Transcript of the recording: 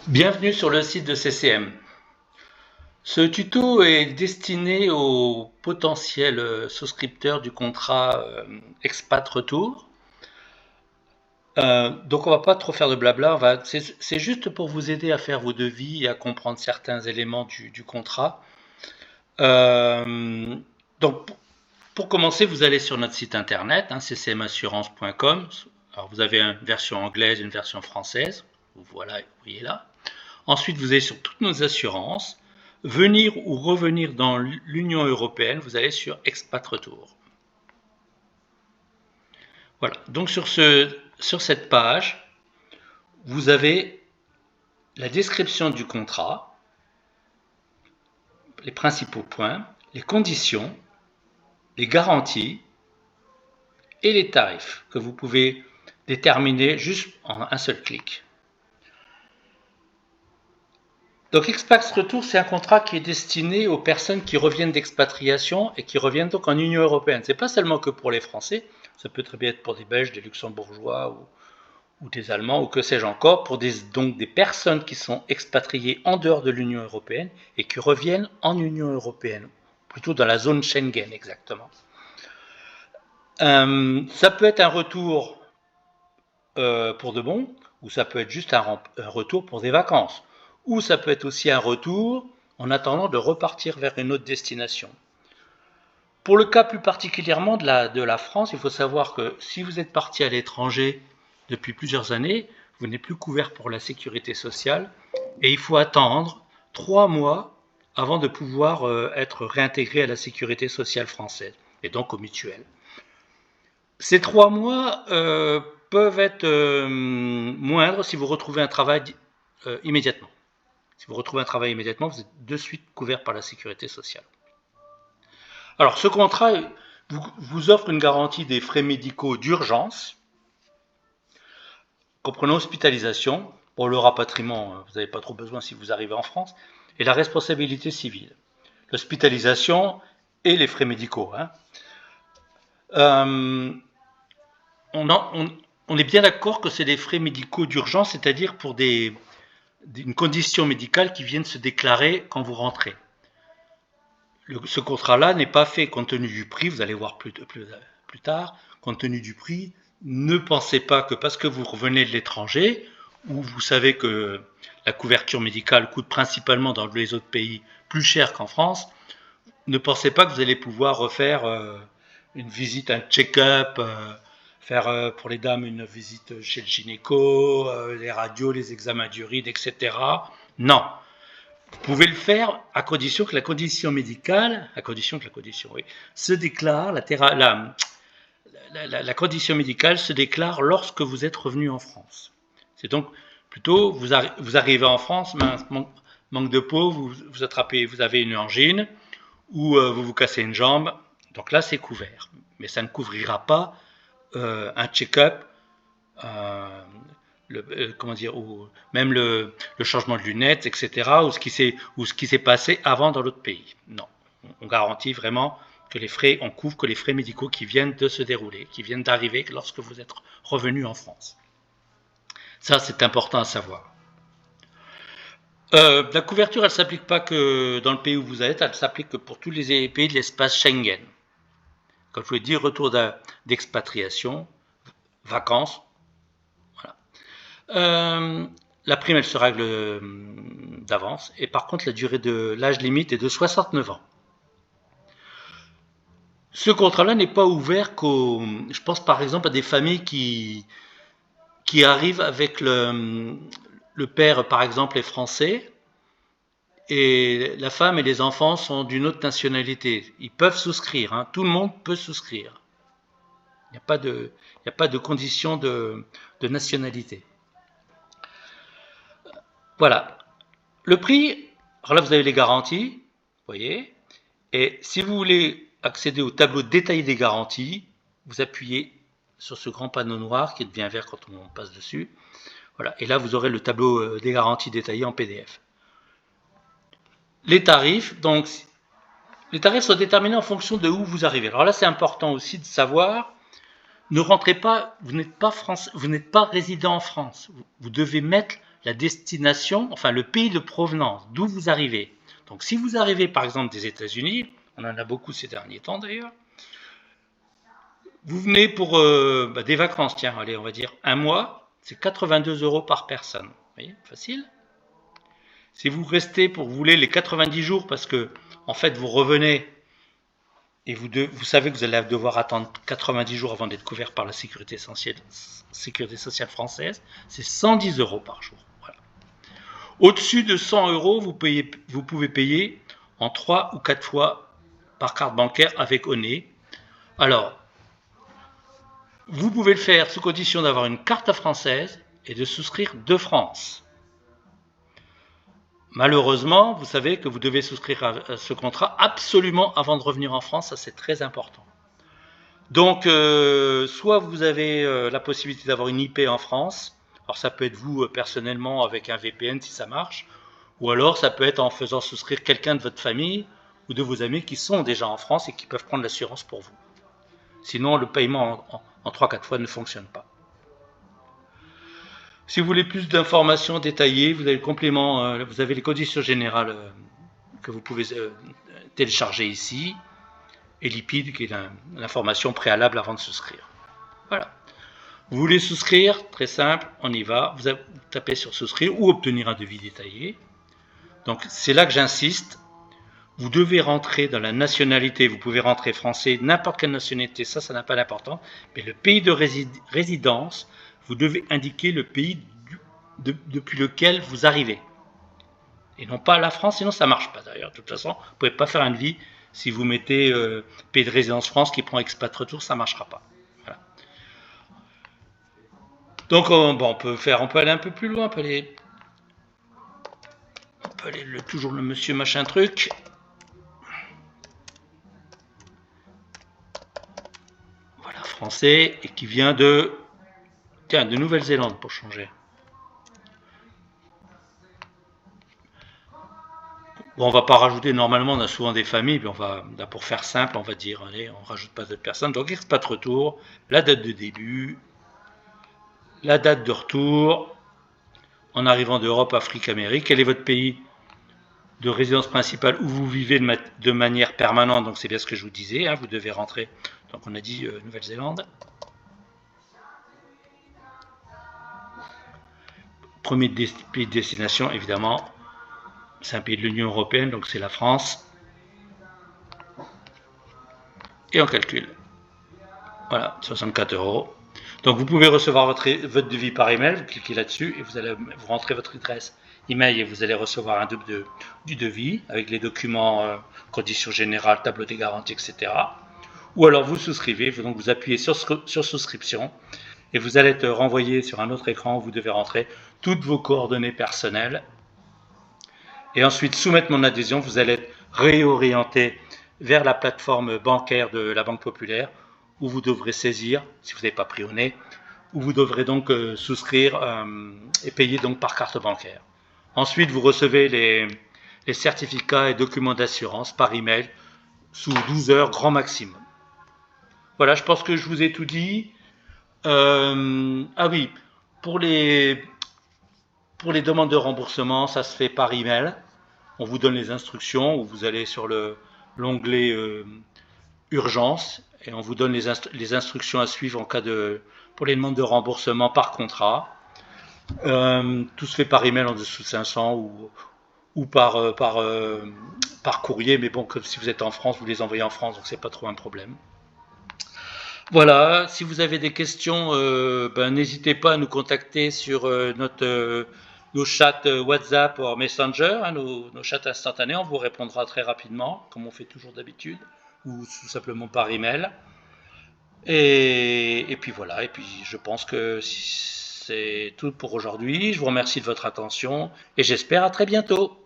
Bienvenue sur le site de CCM. Ce tuto est destiné aux potentiels souscripteurs du contrat Expat Retour. Donc on va pas trop faire de blabla, c'est juste pour vous aider à faire vos devis et à comprendre certains éléments du contrat. Donc pour commencer, vous allez sur notre site internet, ccmassurance.com. Alors vous avez une version anglaise et une version française. Voilà, vous voyez là. Ensuite, vous allez sur toutes nos assurances. Venir ou revenir dans l'Union européenne, vous allez sur Expat Retour. Voilà. Donc sur cette page, vous avez la description du contrat, les principaux points, les conditions, les garanties et les tarifs que vous pouvez déterminer juste en un seul clic. Donc Expat Retour, c'est un contrat qui est destiné aux personnes qui reviennent d'expatriation et qui reviennent donc en Union européenne. C'est pas seulement que pour les Français, ça peut très bien être pour des Belges, des Luxembourgeois ou des Allemands ou que sais-je encore, pour donc des personnes qui sont expatriées en dehors de l'Union européenne et qui reviennent en Union européenne, plutôt dans la zone Schengen exactement. Ça peut être un retour pour de bon, ou ça peut être juste un retour pour des vacances, ou ça peut être aussi un retour en attendant de repartir vers une autre destination. Pour le cas plus particulièrement de la France, il faut savoir que si vous êtes parti à l'étranger depuis plusieurs années, vous n'êtes plus couvert pour la sécurité sociale et il faut attendre 3 mois avant de pouvoir être réintégré à la sécurité sociale française et donc aux mutuelles. Ces 3 mois peuvent être moindres si vous retrouvez un travail immédiatement. Si vous retrouvez un travail immédiatement, vous êtes de suite couvert par la sécurité sociale. Alors, ce contrat vous offre une garantie des frais médicaux d'urgence, comprenant hospitalisation. Pour le rapatriement, vous n'avez pas trop besoin si vous arrivez en France, et la responsabilité civile. L'hospitalisation et les frais médicaux. On est bien d'accord que c'est des frais médicaux d'urgence, c'est-à-dire pour une condition médicale qui viennent se déclarer quand vous rentrez. Ce contrat-là n'est pas fait compte tenu du prix, vous allez voir plus tard, compte tenu du prix, ne pensez pas que parce que vous revenez de l'étranger, où vous savez que la couverture médicale coûte principalement dans les autres pays plus cher qu'en France, ne pensez pas que vous allez pouvoir refaire une visite, un check-up, faire pour les dames une visite chez le gynéco, les radios, les examens d'urine, etc. Non. Vous pouvez le faire à condition que la condition médicale, se déclare, la condition médicale se déclare lorsque vous êtes revenu en France. C'est donc plutôt, vous arrivez en France, manque de peau, vous avez une angine, ou vous vous cassez une jambe, donc là c'est couvert. Mais ça ne couvrira pas un check-up, ou même le changement de lunettes, etc., ou ce qui s'est passé avant dans l'autre pays. Non, on garantit vraiment que on couvre que les frais médicaux qui viennent de se dérouler, qui viennent d'arriver lorsque vous êtes revenu en France. Ça, c'est important à savoir. La couverture, elle ne s'applique pas que dans le pays où vous êtes, elle s'applique que pour tous les pays de l'espace Schengen. Comme je vous l'ai dit, retour d'expatriation, vacances. Voilà. La prime, elle se règle d'avance. Et par contre, la durée de l'âge limite est de 69 ans. Ce contrat-là n'est pas ouvert je pense par exemple à des familles qui arrivent avec le père, par exemple, est français, et la femme et les enfants sont d'une autre nationalité. Ils peuvent souscrire, tout le monde peut souscrire. Il n'y a pas de condition de nationalité. Voilà. Le prix, alors là vous avez les garanties, vous voyez, et si vous voulez accéder au tableau détaillé des garanties, vous appuyez sur ce grand panneau noir qui devient vert quand on passe dessus. Voilà, et là vous aurez le tableau des garanties détaillé en PDF. Les tarifs, donc, les tarifs sont déterminés en fonction de où vous arrivez. Alors là, c'est important aussi de savoir, ne rentrez pas, vous n'êtes pas résident en France. Vous devez mettre la destination, enfin le pays de provenance, d'où vous arrivez. Donc si vous arrivez par exemple des États-Unis, on en a beaucoup ces derniers temps d'ailleurs, vous venez pour des vacances, tiens, allez, on va dire un mois, c'est 82 € par personne. Vous voyez, facile. Si vous restez pour vous voulez les 90 jours parce que en fait vous revenez et vous savez que vous allez devoir attendre 90 jours avant d'être couvert par la sécurité sociale française, c'est 110 € par jour. Voilà. Au-dessus de 100 €, vous pouvez payer en 3 ou 4 fois par carte bancaire avec Onet. Alors, vous pouvez le faire sous condition d'avoir une carte française et de souscrire de France. Malheureusement, vous savez que vous devez souscrire à ce contrat absolument avant de revenir en France, ça c'est très important. Donc, soit vous avez la possibilité d'avoir une IP en France, alors ça peut être vous personnellement avec un VPN si ça marche, ou alors ça peut être en faisant souscrire quelqu'un de votre famille ou de vos amis qui sont déjà en France et qui peuvent prendre l'assurance pour vous. Sinon, le paiement en 3-4 fois ne fonctionne pas. Si vous voulez plus d'informations détaillées, vous avez le complément, vous avez les conditions générales que vous pouvez télécharger ici, et l'IPID qui est l'information préalable avant de souscrire. Voilà. Vous voulez souscrire, très simple, on y va, vous tapez sur souscrire ou obtenir un devis détaillé. Donc c'est là que j'insiste, vous devez rentrer dans la nationalité, vous pouvez rentrer français, n'importe quelle nationalité, ça n'a pas d'importance, mais le pays de résidence, vous devez indiquer le pays depuis lequel vous arrivez. Et non pas la France, sinon ça ne marche pas d'ailleurs. De toute façon, vous ne pouvez pas faire un devis si vous mettez pays de résidence France qui prend expat retour, ça ne marchera pas. Voilà. Donc on peut aller un peu plus loin, on peut aller toujours le monsieur machin truc. Voilà, français, et qui vient de Nouvelle-Zélande pour changer. Bon, on va pas rajouter, normalement on a souvent des familles, puis pour faire simple, on va dire, allez, on rajoute pas d'autres personnes. Donc expat retour, la date de début, la date de retour, en arrivant d'Europe, Afrique, Amérique, quel est votre pays de résidence principale où vous vivez de manière permanente, donc c'est bien ce que je vous disais, hein, vous devez rentrer, donc on a dit Nouvelle-Zélande. Premier pays de destination, évidemment, c'est un pays de l'Union Européenne, donc c'est la France. Et on calcule. Voilà, 64 €. Donc vous pouvez recevoir votre devis par email, vous cliquez là-dessus et vous rentrez votre adresse email et vous allez recevoir un double du devis avec les documents, conditions générales, tableau des garanties, etc. Ou alors vous souscrivez, donc vous appuyez sur souscription et vous allez être renvoyé sur un autre écran où vous devez rentrer toutes vos coordonnées personnelles. Et ensuite, soumettre mon adhésion, vous allez être réorienté vers la plateforme bancaire de la Banque Populaire où vous devrez saisir, si vous n'avez pas pris au nez, où vous devrez donc souscrire et payer donc par carte bancaire. Ensuite, vous recevez les certificats et documents d'assurance par email sous 12 heures grand maximum. Voilà, je pense que je vous ai tout dit. Ah oui, pour les demandes de remboursement, ça se fait par email. On vous donne les instructions où vous allez sur l'onglet urgence et on vous donne les instructions à suivre en cas pour les demandes de remboursement par contrat. Tout se fait par email en dessous de 500 ou par courrier, mais bon, comme si vous êtes en France, vous les envoyez en France, donc c'est pas trop un problème. Voilà, si vous avez des questions, n'hésitez pas à nous contacter sur nos chats WhatsApp ou Messenger, hein, nos chats instantanés, on vous répondra très rapidement, comme on fait toujours d'habitude, ou tout simplement par email. Et puis voilà, et puis je pense que c'est tout pour aujourd'hui. Je vous remercie de votre attention et j'espère à très bientôt.